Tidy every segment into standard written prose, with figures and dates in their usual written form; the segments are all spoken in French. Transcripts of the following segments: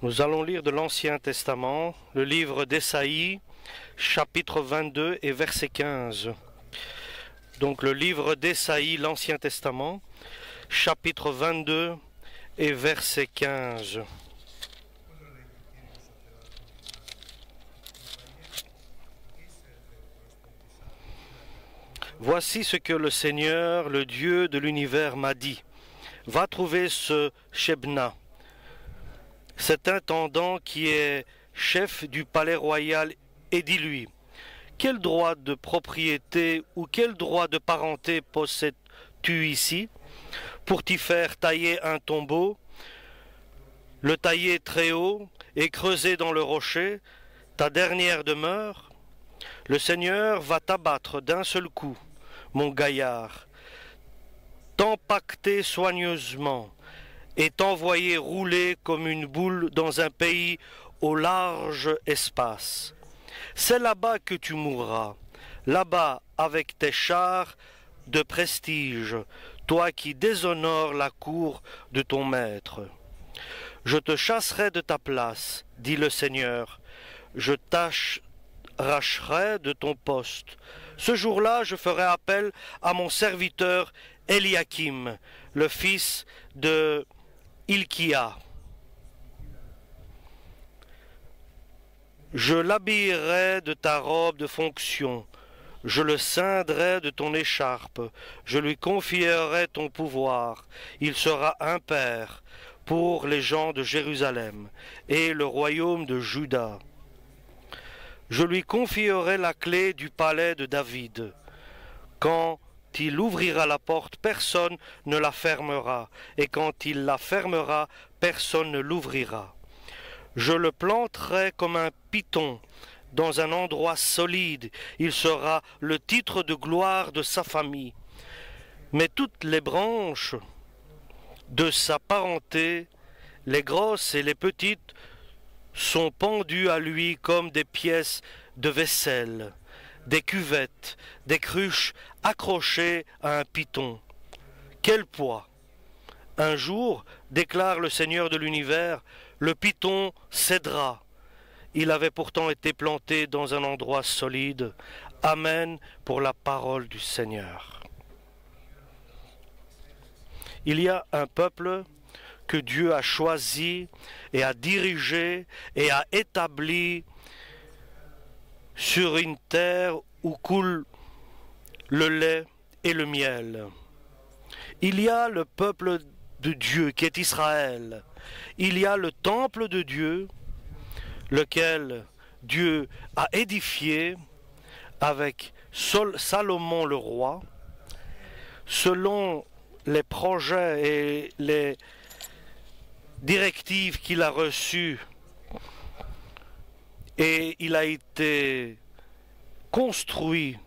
Nous allons lire de l'Ancien Testament, le livre d'Ésaïe, chapitre 22 et verset 15. Donc le livre d'Ésaïe, l'Ancien Testament, chapitre 22 et verset 15. Voici ce que le Seigneur, le Dieu de l'univers, m'a dit. Va trouver ce Shebna, cet intendant qui est chef du palais royal, et dis-lui, quel droit de propriété ou quel droit de parenté possèdes-tu ici pour t'y faire tailler un tombeau, le tailler très haut et creuser dans le rocher ta dernière demeure? Le Seigneur va t'abattre d'un seul coup, mon gaillard, t'empaqueter soigneusement et t'envoyer rouler comme une boule dans un pays au large espace. C'est là-bas que tu mourras, là-bas avec tes chars de prestige, toi qui déshonores la cour de ton maître. Je te chasserai de ta place, dit le Seigneur, je t'arracherai de ton poste. Ce jour-là, je ferai appel à mon serviteur Eliakim, le fils de Hilkia. Je l'habillerai de ta robe de fonction, je le ceindrai de ton écharpe, je lui confierai ton pouvoir. Il sera un père pour les gens de Jérusalem et le royaume de Juda. Je lui confierai la clé du palais de David. Quand il ouvrira la porte, personne ne la fermera, et quand il la fermera, personne ne l'ouvrira. Je le planterai comme un python dans un endroit solide. Il sera le titre de gloire de sa famille. Mais toutes les branches de sa parenté, les grosses et les petites, sont pendues à lui comme des pièces de vaisselle, des cuvettes, des cruches accrochées à un python. Quel poids! Un jour, déclare le Seigneur de l'univers, le python cédera. Il avait pourtant été planté dans un endroit solide. Amen pour la parole du Seigneur. Il y a un peuple que Dieu a choisi et a dirigé et a établi sur une terre où coule le lait et le miel. Il y a le peuple de Dieu qui est Israël. Il y a le temple de Dieu, lequel Dieu a édifié avec Salomon le roi, selon les projets et les directives qu'il a reçues, et il a été construit,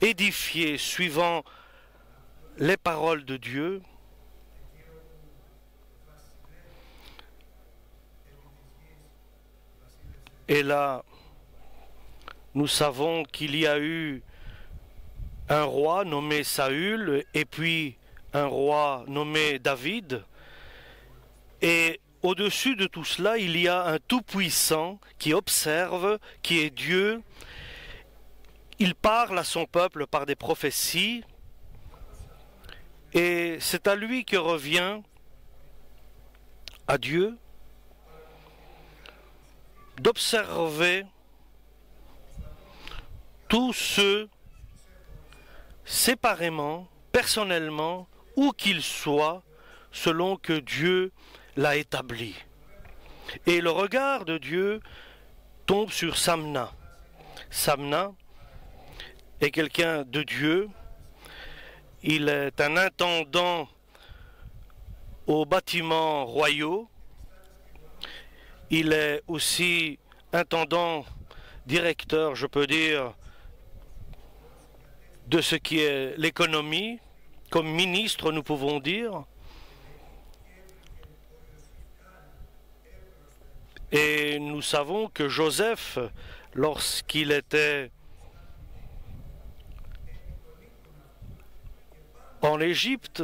édifié suivant les paroles de Dieu. Et là, nous savons qu'il y a eu un roi nommé Saül et puis un roi nommé David. Et au-dessus de tout cela, il y a un Tout-Puissant qui observe, qui est Dieu. Il parle à son peuple par des prophéties. Et c'est à lui que revient, à Dieu, d'observer tous ceux séparément, personnellement, où qu'ils soient, selon que Dieu l'a établi. Et le regard de Dieu tombe sur Samna. Samna est quelqu'un de Dieu. Il est un intendant aux bâtiments royaux. Il est aussi intendant, directeur, je peux dire, de ce qui est l'économie. Comme ministre, nous pouvons dire. Et nous savons que Joseph, lorsqu'il était en Égypte,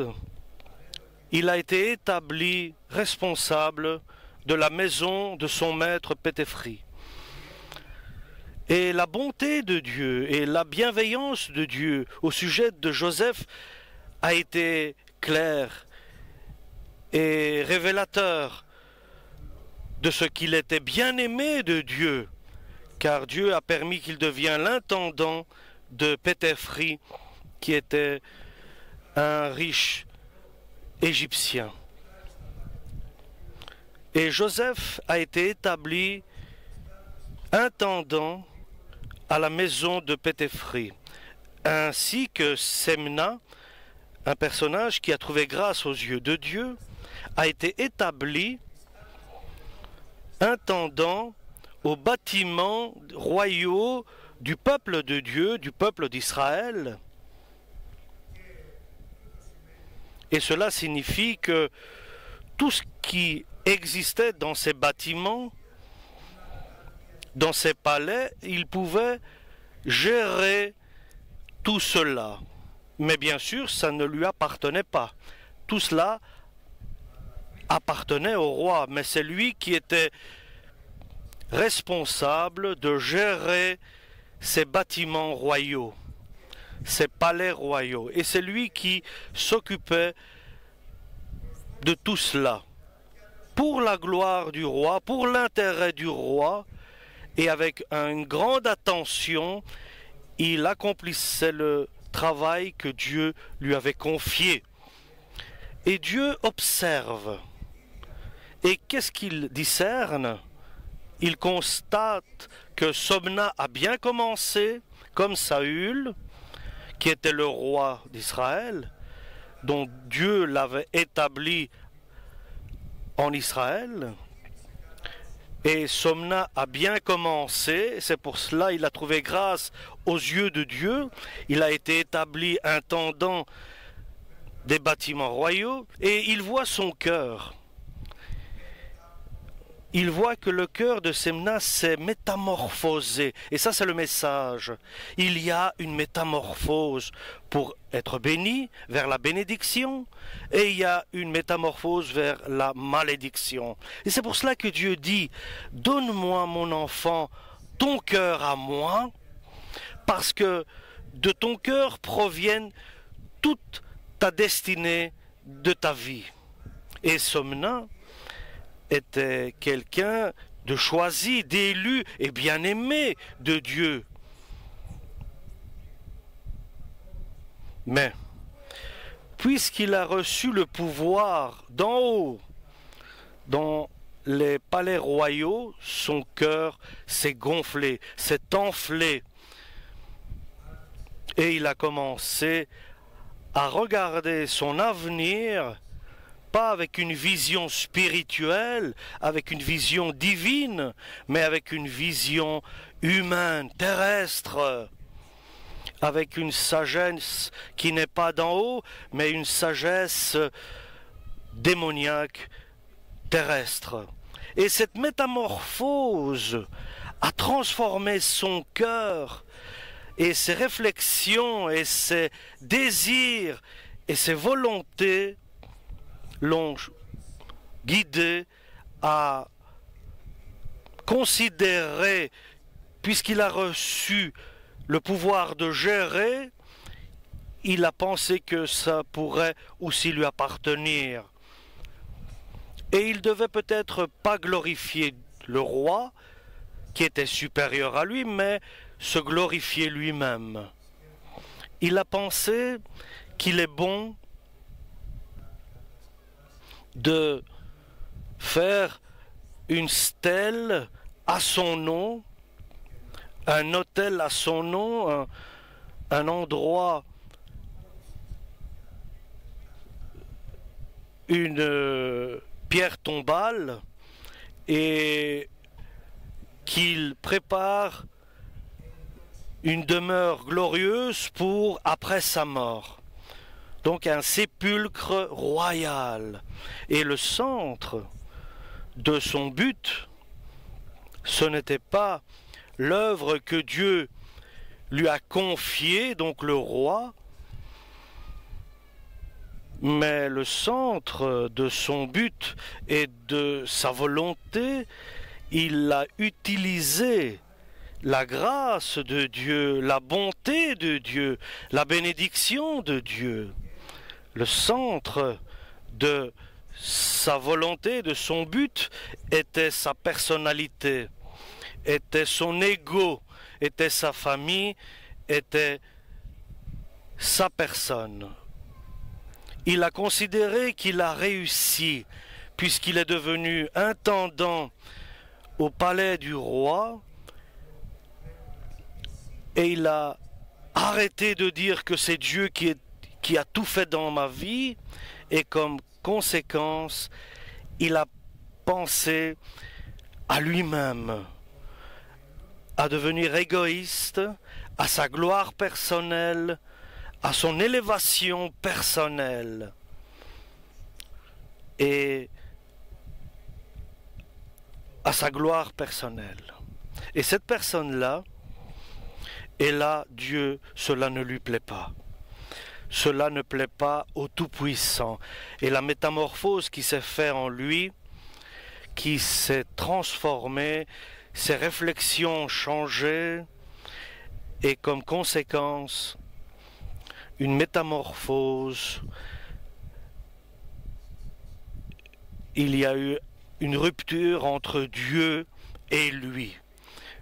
il a été établi responsable de la maison de son maître Pétéphri. Et la bonté de Dieu et la bienveillance de Dieu au sujet de Joseph a été claire et révélateur de ce qu'il était bien aimé de Dieu, car Dieu a permis qu'il devienne l'intendant de Pétéphri, qui était un riche Égyptien. Et Joseph a été établi intendant à la maison de Pétéphri, ainsi que Semna, un personnage qui a trouvé grâce aux yeux de Dieu, a été établi intendant aux bâtiments royaux du peuple de Dieu, du peuple d'Israël. Et cela signifie que tout ce qui existait dans ces bâtiments, dans ces palais, il pouvait gérer tout cela. Mais bien sûr, ça ne lui appartenait pas. Tout cela appartenait au roi, mais c'est lui qui était responsable de gérer ces bâtiments royaux, ces palais royaux. Et c'est lui qui s'occupait de tout cela, pour la gloire du roi, pour l'intérêt du roi, et avec une grande attention, il accomplissait le travail que Dieu lui avait confié. Et Dieu observe. Et qu'est-ce qu'il discerne? Il constate que Somna a bien commencé, comme Saül, qui était le roi d'Israël, dont Dieu l'avait établi en Israël. Et Somna a bien commencé, c'est pour cela qu'il a trouvé grâce aux yeux de Dieu. Il a été établi intendant des bâtiments royaux et il voit son cœur. Il voit que le cœur de Semna s'est métamorphosé. Et ça, c'est le message. Il y a une métamorphose pour être béni vers la bénédiction et il y a une métamorphose vers la malédiction. Et c'est pour cela que Dieu dit, donne-moi mon enfant, ton cœur à moi, parce que de ton cœur proviennent toute ta destinée de ta vie. Et Somna était quelqu'un de choisi, d'élu et bien-aimé de Dieu. Mais, puisqu'il a reçu le pouvoir d'en haut, dans les palais royaux, son cœur s'est gonflé, s'est enflé. Et il a commencé à regarder son avenir pas avec une vision spirituelle, avec une vision divine, mais avec une vision humaine, terrestre, avec une sagesse qui n'est pas d'en haut, mais une sagesse démoniaque, terrestre. Et cette métamorphose a transformé son cœur, et ses réflexions, et ses désirs, et ses volontés l'ont guidé à considérer, puisqu'il a reçu le pouvoir de gérer, il a pensé que ça pourrait aussi lui appartenir. Et il devait peut-être pas glorifier le roi, qui était supérieur à lui, mais se glorifier lui-même. Il a pensé qu'il est bon de faire une stèle à son nom, un autel à son nom, un endroit, une pierre tombale, et qu'il prépare une demeure glorieuse pour après sa mort. Donc un sépulcre royal. Et le centre de son but, ce n'était pas l'œuvre que Dieu lui a confiée, donc le roi, mais le centre de son but et de sa volonté, il a utilisé la grâce de Dieu, la bonté de Dieu, la bénédiction de Dieu. Le centre de sa volonté, de son but, était sa personnalité, était son ego, était sa famille, était sa personne. Il a considéré qu'il a réussi, puisqu'il est devenu intendant au palais du roi, et il a arrêté de dire que c'est Dieu qui a tout fait dans ma vie, et comme conséquence, il a pensé à lui-même, à devenir égoïste, à sa gloire personnelle, à son élévation personnelle. Et à sa gloire personnelle. Et cette personne-là, et là, Dieu, cela ne lui plaît pas. Cela ne plaît pas au Tout-Puissant. Et la métamorphose qui s'est faite en lui, qui s'est transformée, ses réflexions ont changé, et comme conséquence, une métamorphose, il y a eu une rupture entre Dieu et lui.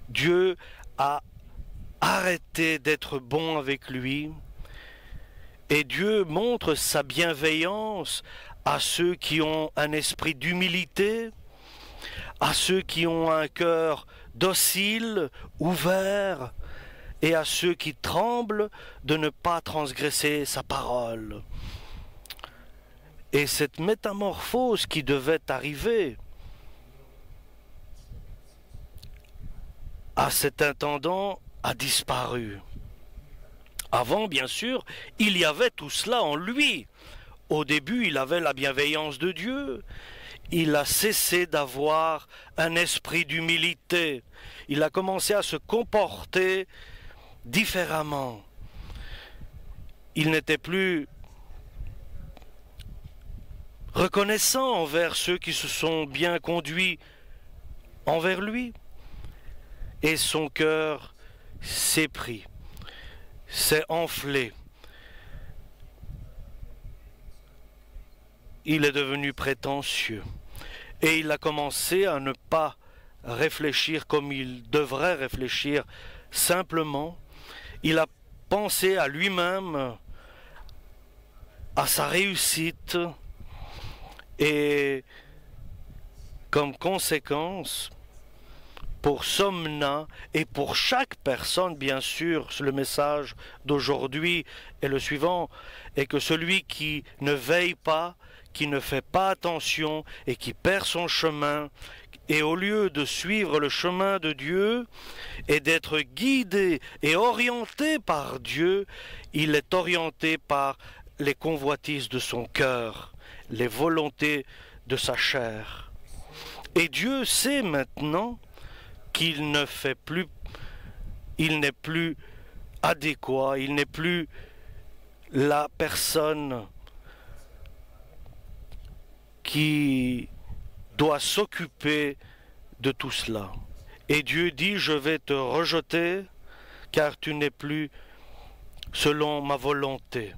Dieu a arrêté d'être bon avec lui, et Dieu montre sa bienveillance à ceux qui ont un esprit d'humilité, à ceux qui ont un cœur docile, ouvert, et à ceux qui tremblent de ne pas transgresser sa parole. Et cette métamorphose qui devait arriver à cet intendant a disparu. Avant, bien sûr, il y avait tout cela en lui. Au début, il avait la bienveillance de Dieu. Il a cessé d'avoir un esprit d'humilité. Il a commencé à se comporter différemment. Il n'était plus reconnaissant envers ceux qui se sont bien conduits envers lui. Et son cœur s'est pris, s'est enflé. Il est devenu prétentieux. Et il a commencé à ne pas réfléchir comme il devrait réfléchir simplement. Il a pensé à lui-même, à sa réussite, et comme conséquence, pour Somna et pour chaque personne, bien sûr, le message d'aujourd'hui est le suivant, est que celui qui ne veille pas, qui ne fait pas attention et qui perd son chemin, et au lieu de suivre le chemin de Dieu et d'être guidé et orienté par Dieu, il est orienté par les convoitises de son cœur, les volontés de sa chair. Et Dieu sait maintenant qu'il ne fait plus, il n'est plus adéquat, il n'est plus la personne qui doit s'occuper de tout cela. Et Dieu dit, je vais te rejeter, car tu n'es plus selon ma volonté.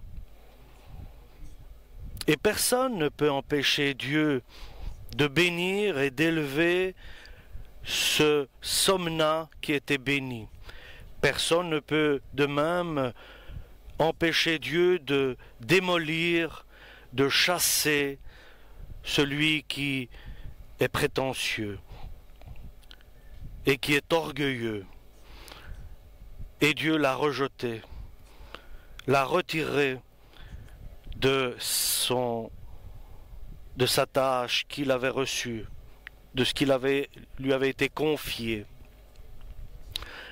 Et personne ne peut empêcher Dieu de bénir et d'élever ce Somna qui était béni. Personne ne peut de même empêcher Dieu de démolir, de chasser celui qui est prétentieux et qui est orgueilleux. Et Dieu l'a rejeté, l'a retiré de sa tâche qu'il avait reçue, de ce qui lui avait été confié.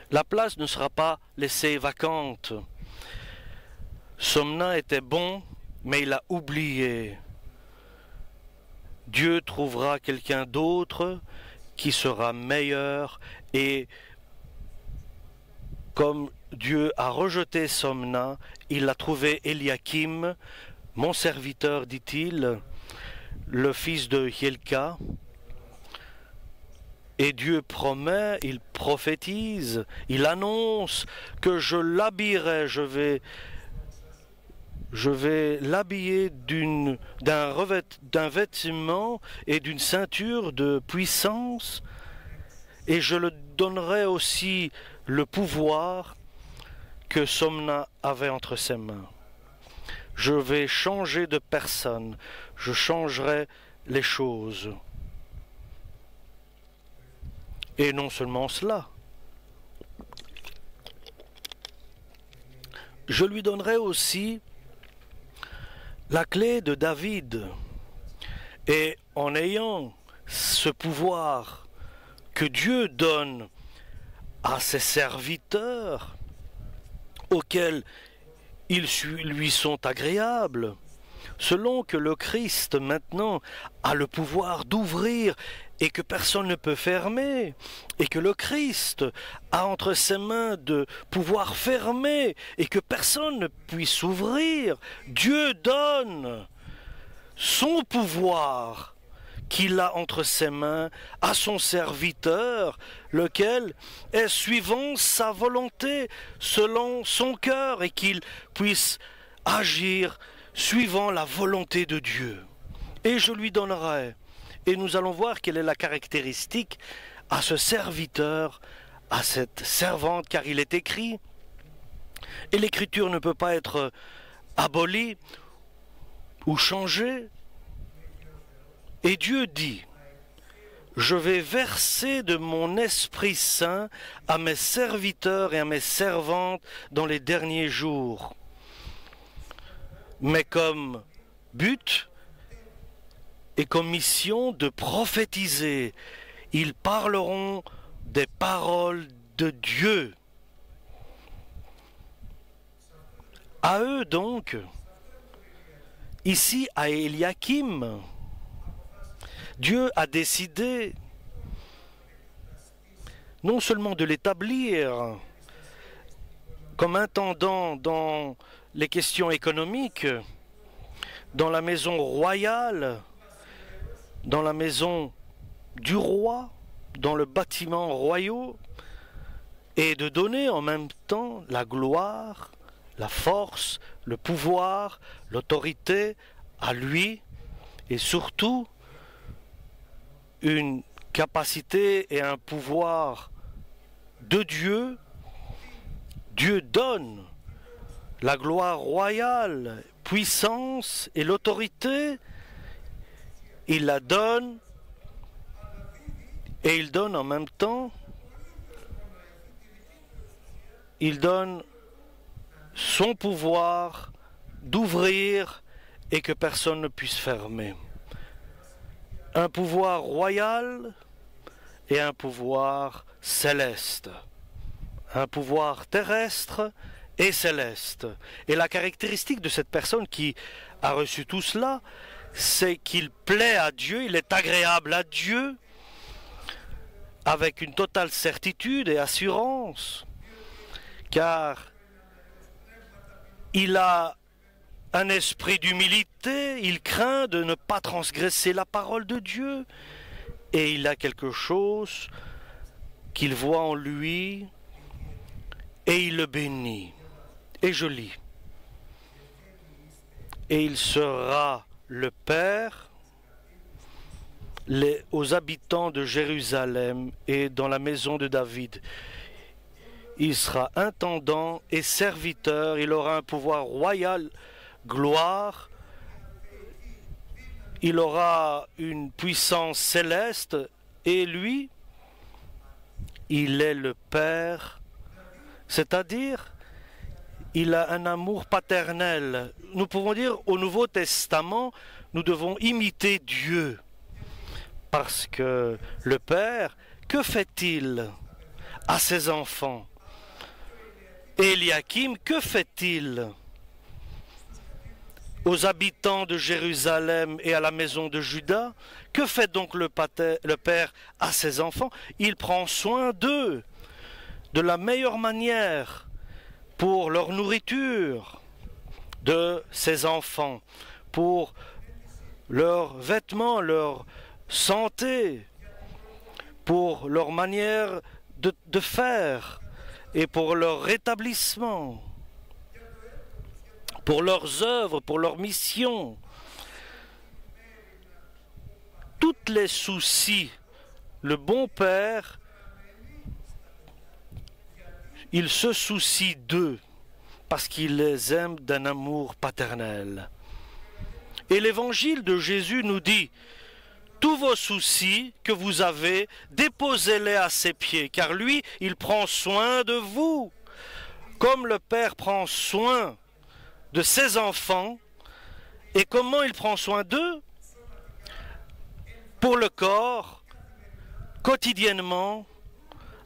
La place ne sera pas laissée vacante. Somna était bon, mais il a oublié. Dieu trouvera quelqu'un d'autre qui sera meilleur, et comme Dieu a rejeté Somna, il a trouvé Eliakim mon serviteur, dit-il, le fils de Hilka, et Dieu promet, il prophétise, il annonce que je l'habillerai, je vais l'habiller d'un vêtement et d'une ceinture de puissance, et je le donnerai aussi le pouvoir que Somna avait entre ses mains. Je vais changer de personne, je changerai les choses. Et non seulement cela, je lui donnerai aussi la clé de David. Et en ayant ce pouvoir que Dieu donne à ses serviteurs, auxquels ils lui sont agréables, selon que le Christ maintenant a le pouvoir d'ouvrir et que personne ne peut fermer, et que le Christ a entre ses mains de pouvoir fermer et que personne ne puisse ouvrir, Dieu donne son pouvoir qu'il a entre ses mains à son serviteur, lequel est suivant sa volonté, selon son cœur, et qu'il puisse agir suivant la volonté de Dieu. Et je lui donnerai. Et nous allons voir quelle est la caractéristique à ce serviteur, à cette servante, car il est écrit, et l'écriture ne peut pas être abolie ou changée. Et Dieu dit, je vais verser de mon Esprit Saint à mes serviteurs et à mes servantes dans les derniers jours. Mais comme but et comme mission de prophétiser, ils parleront des paroles de Dieu. À eux donc, ici à Eliakim, Dieu a décidé non seulement de l'établir comme intendant dans les questions économiques, dans la maison royale, dans la maison du roi, dans le bâtiment royal, et de donner en même temps la gloire, la force, le pouvoir, l'autorité à lui, et surtout une capacité et un pouvoir de Dieu. Dieu donne la gloire royale, puissance et l'autorité. Il la donne et il donne en même temps, il donne son pouvoir d'ouvrir et que personne ne puisse fermer. Un pouvoir royal et un pouvoir céleste. Un pouvoir terrestre et céleste. Et la caractéristique de cette personne qui a reçu tout cela, c'est qu'il plaît à Dieu, il est agréable à Dieu, avec une totale certitude et assurance, car il a un esprit d'humilité, il craint de ne pas transgresser la parole de Dieu, et il a quelque chose qu'il voit en lui, et il le bénit. Et je lis. Et il sera le Père aux habitants de Jérusalem et dans la maison de David. Il sera intendant et serviteur, il aura un pouvoir royal, gloire, il aura une puissance céleste, et lui, il est le Père, c'est-à-dire, il a un amour paternel. Nous pouvons dire, au Nouveau Testament, nous devons imiter Dieu, parce que le Père, que fait-il à ses enfants? Eliakim, que fait-il aux habitants de Jérusalem et à la maison de Juda? Que fait donc le Père à ses enfants? Il prend soin d'eux de la meilleure manière pour leur nourriture, de ses enfants, pour leurs vêtements, leur santé, pour leur manière de faire et pour leur rétablissement, pour leurs œuvres, pour leurs missions. Toutes les soucis, le bon Père, il se soucie d'eux parce qu'il les aime d'un amour paternel. Et l'évangile de Jésus nous dit, tous vos soucis que vous avez, déposez-les à ses pieds, car lui, il prend soin de vous. Comme le Père prend soin de ses enfants, et comment il prend soin d'eux? Pour le corps, quotidiennement,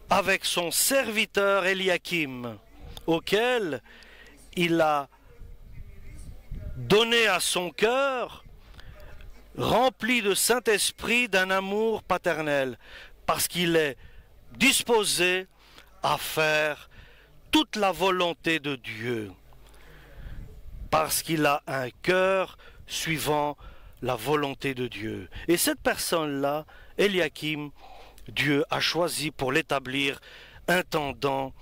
avec son serviteur Eliakim, auquel il a donné à son cœur, rempli de Saint-Esprit, d'un amour paternel, parce qu'il est disposé à faire toute la volonté de Dieu, parce qu'il a un cœur suivant la volonté de Dieu. Et cette personne-là, Eliakim, Dieu a choisi pour l'établir intendant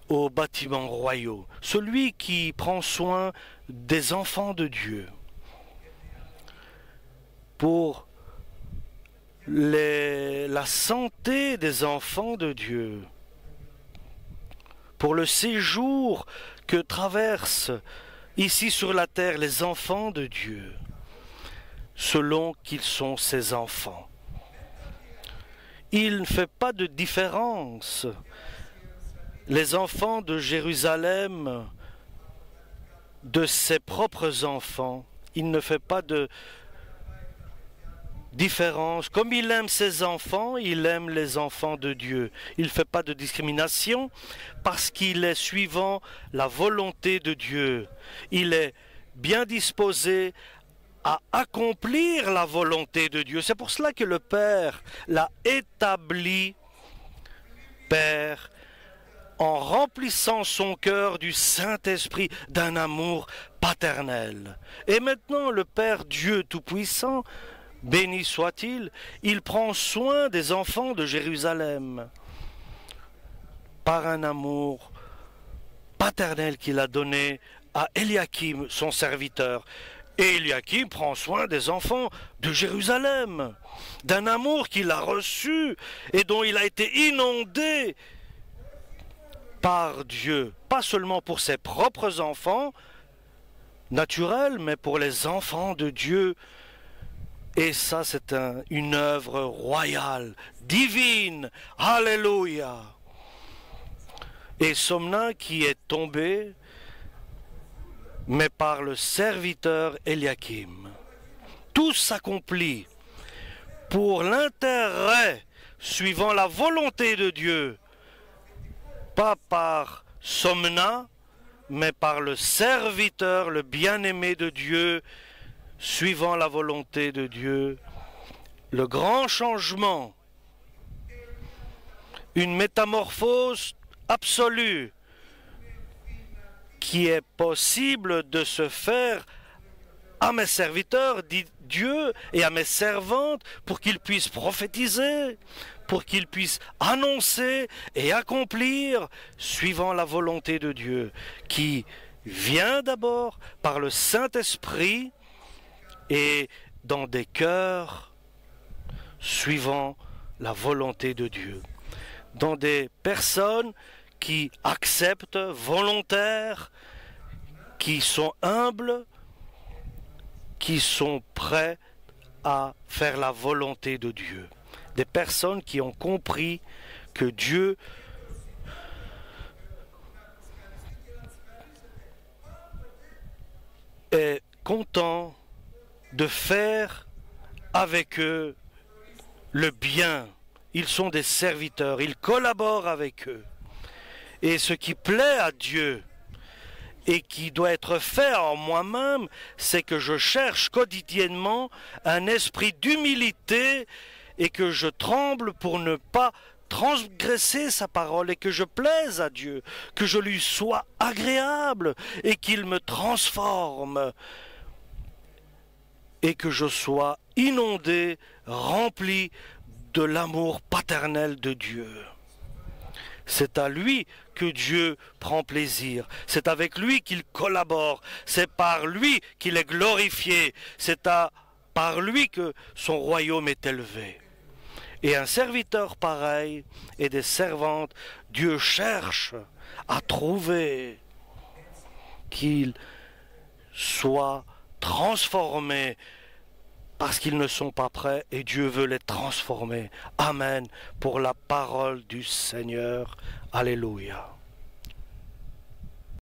aux bâtiments royaux, celui qui prend soin des enfants de Dieu, pour la santé des enfants de Dieu, pour le séjour que traversent ici sur la terre les enfants de Dieu, selon qu'ils sont ses enfants. Il ne fait pas de différence. Les enfants de Jérusalem, de ses propres enfants, il ne fait pas de différence. Comme il aime ses enfants, il aime les enfants de Dieu. Il ne fait pas de discrimination parce qu'il est suivant la volonté de Dieu. Il est bien disposé à accomplir la volonté de Dieu. C'est pour cela que le Père l'a établi Père en remplissant son cœur du Saint-Esprit, d'un amour paternel. Et maintenant, le Père Dieu Tout-Puissant, béni soit-il, il prend soin des enfants de Jérusalem par un amour paternel qu'il a donné à Eliakim, son serviteur. Et Eliakim prend soin des enfants de Jérusalem, d'un amour qu'il a reçu et dont il a été inondé par Dieu, pas seulement pour ses propres enfants naturels, mais pour les enfants de Dieu. Et ça, c'est une œuvre royale, divine. Alléluia. Et Somna qui est tombé, mais par le serviteur Eliakim. Tout s'accomplit pour l'intérêt, suivant la volonté de Dieu, pas par Somna, mais par le serviteur, le bien-aimé de Dieu, suivant la volonté de Dieu. Le grand changement, une métamorphose absolue, qui est possible de se faire à mes serviteurs, dit Dieu, et à mes servantes, pour qu'ils puissent prophétiser, pour qu'ils puissent annoncer et accomplir, suivant la volonté de Dieu, qui vient d'abord par le Saint-Esprit et dans des cœurs suivant la volonté de Dieu, dans des personnes qui acceptent, volontaires, qui sont humbles, qui sont prêts à faire la volonté de Dieu. Des personnes qui ont compris que Dieu est content de faire avec eux le bien. Ils sont des serviteurs, ils collaborent avec eux. Et ce qui plaît à Dieu et qui doit être fait en moi-même, c'est que je cherche quotidiennement un esprit d'humilité et que je tremble pour ne pas transgresser sa parole et que je plaise à Dieu, que je lui sois agréable et qu'il me transforme et que je sois inondé, rempli de l'amour paternel de Dieu. C'est à lui que Dieu prend plaisir, c'est avec lui qu'il collabore, c'est par lui qu'il est glorifié, c'est par lui que son royaume est élevé. Et un serviteur pareil et des servantes, Dieu cherche à trouver qu'ils soient transformés parce qu'ils ne sont pas prêts et Dieu veut les transformer. Amen pour la parole du Seigneur. Alléluia.